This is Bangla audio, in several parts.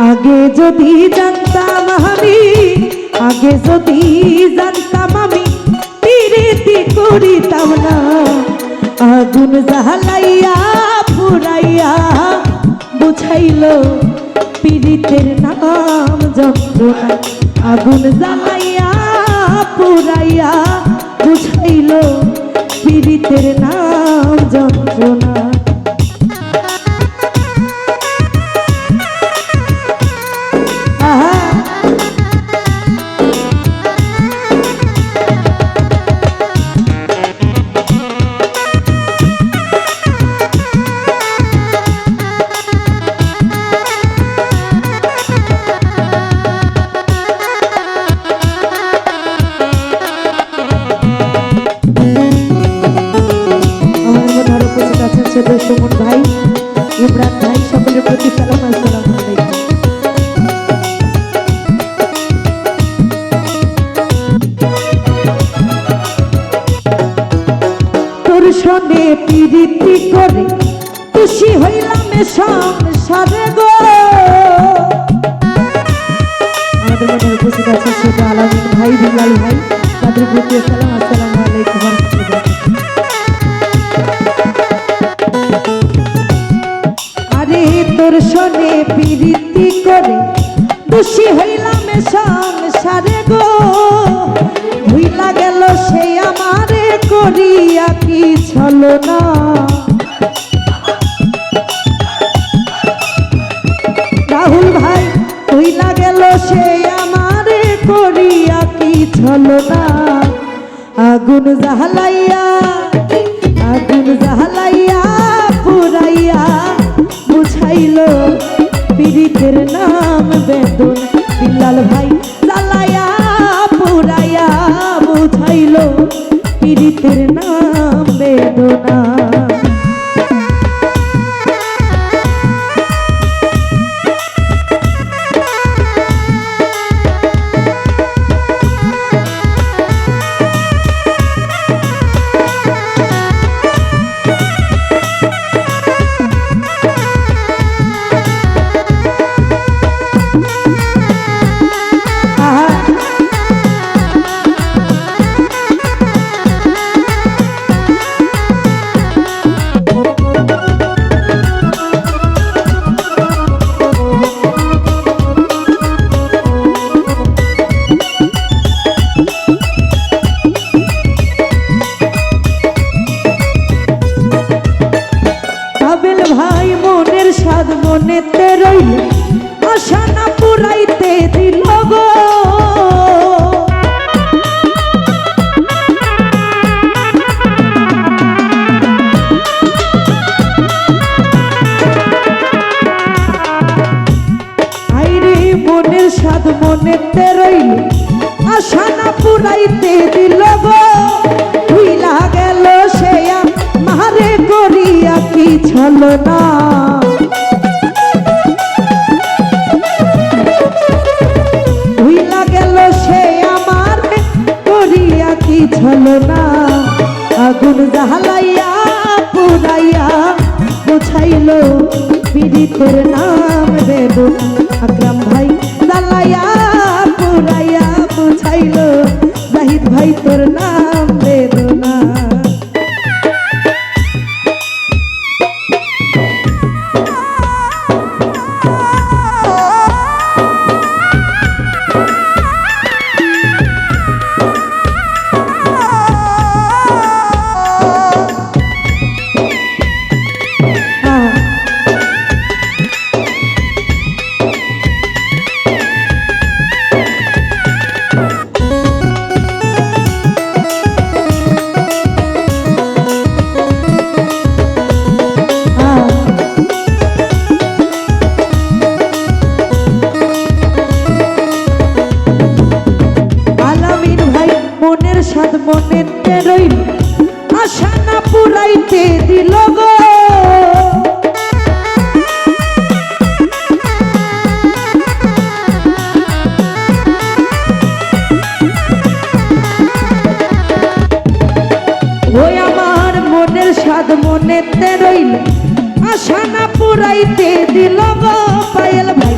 আগে যদি জানতাম আমি, আগে যদি জানতাম আমি পিরিতি করিতাম না। আগুন জ্বালাইয়া পুরাইয়া বুঝাইল পিরিতের নাম যন্ত্রণা। আগুন জ্বালাইয়া পুরাইয়া বুঝাইল পিরিতের নাম যন্ত্রণা। সুমন ভাই, ইমরান ভাই, সকলের প্রতি সালাম। আসসালামু আলাইকুম। তোর সনে প্রীতি করে খুশি হইলাম সংসারে গো। আমাদের মধ্যে উপস্থিত আছেন ছোট আলামিন ভাই, বিলাল ভাই, তাদের প্রতি সালাম। আসসালামু আলাইকুম। তোর সনে প্রীতি করে খুশি হইলাম সংসারে গো। ভুইলা গেল সে আমারে করিয়া কি ছলনা। রাহুল ভাই, ভুইলা গেল সে আমারে করিয়া কি ছলনা। আগুন জ্বালাইয়া, আগুন জ্বালাইয়া পুরাইয়া বুঝাইল পীড়িতের নাম বেদনা। বিলাল ভাই, জ্বালাইয়া পুরাইয়া বুঝাইল পীড়িতের নাম বেদনা। ভাই, মনের স্বাদ মনেতে রইল, আশা না পুরাইতে দিল গো। আইরে মনের স্বাদ মনেতে রইল, আশা না পুরাইতে দিল গো। ভুইলা গেল সে মারে করিয়া কি ছলনা। ভুইলা গেল সে আমারে করিয়া কি ছলনা। আগুন জ্বালাইয়া পুরাইয়া বুঝাইল পীড়িতের নাম বেদনা। আকরাম ভাই, জ্বালাইয়া পুরাইয়া বুঝাইল জাহিদ ভাই তোর নাম বেদনা। স্বাদ মনেতে রইল, আশা না পুরাইতে দিল গো। ওই আমার মনের স্বাদ মনেতে রইল, আশা না পুরাইতে দিল গো। পায়েল ভাই,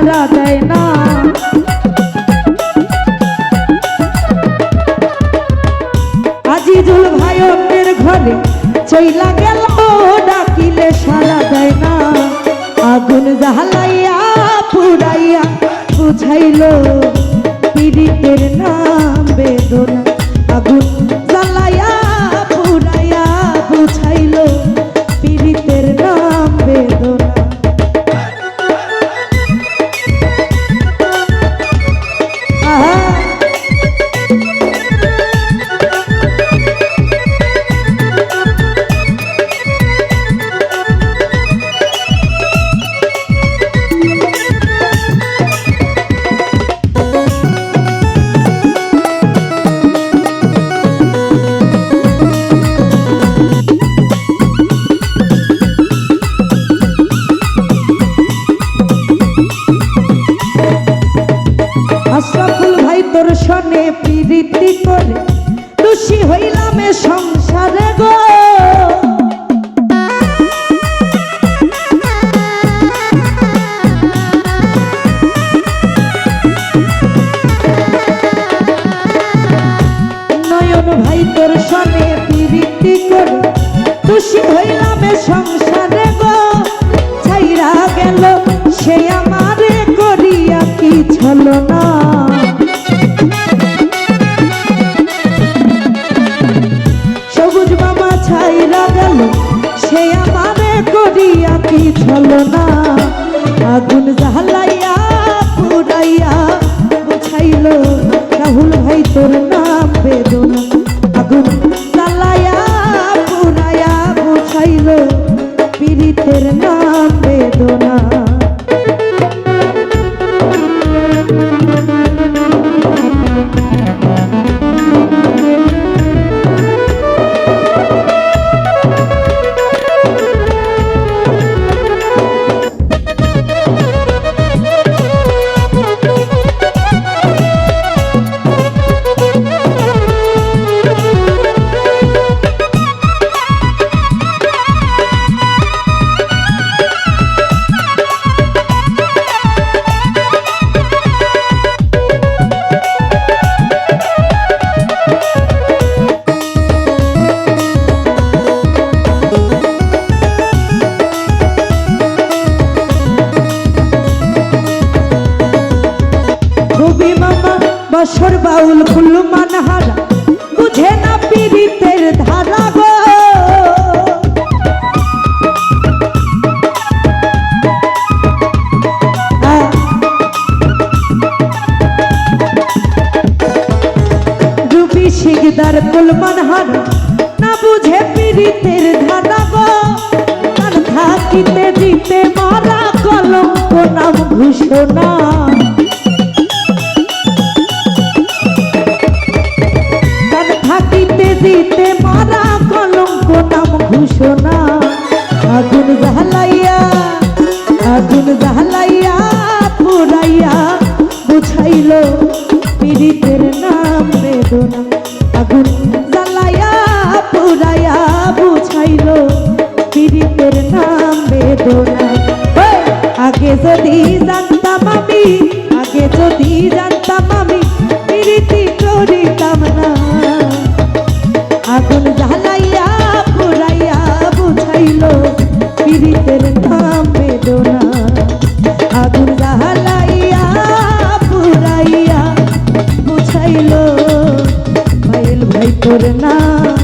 সারা দেয় না। আজিজুল ভাই অন্যের ঘরে চইলা গেল, ডাকিলে সারা দেয় না। আগুন জ্বালাইয়া পুরাইয়া বুঝাইল পীড়িতের নাম বেদনা। আগুন জ্বালাইয়া পুরাইয়া বুঝাইল পীড়িতের নাম বেদনা। আশরাফুল ভাই তোর সনে প্রীতি করে খুশি হইলাম এ সংসারে গো। নয়ন ভাই তোর সনে প্রীতি করে খুশি হইলাম এ সংসারে গো। ছাইরা গেল সে আমারে করিয়া কি ছলো না। সবুজ মামা ছাইরা গেল সে আমারে করিয়া কি ছলো না। আগুন জ্বালাইয়া পুরাইয়া বুঝাইল রাহুল ভাই তোর নাম বেদনা। আগুন জ্বালাইয়া পুরাইয়া বুঝাইল পীড়িতের নাম বেদনা। বছর বাউল ফুল মানহারা বুঝে না পীড়িতের ধারা গো। রুবি শিকদার ফুল মানহারা না বুঝে পীড়িতের ধারা গো। কান থাকিতে দিতে মারা কলঙ্ক নাম ঘোষণা। দিতে মারা কলঙ্ক নাম ঘোষণা। আগুন জ্বালাইয়া পুরাইয়া বুঝাইল পীড়িতের নাম বেদনা। আগুন জ্বালাইয়া পুরাইয়া বুঝাইল পীড়িতের নাম বেদনা। আগে যদি জানতাম আমি, আগে যদি জানতাম আমি পীড়িতি করিতাম না। আগুন জ্বালাইয়া পুরাইয়া বুঝাইল পীড়িতের নাম বেদনা। আগুন জ্বালাইয়া পুরাইয়া বুঝাইল ভাইল ভাই তোর নাম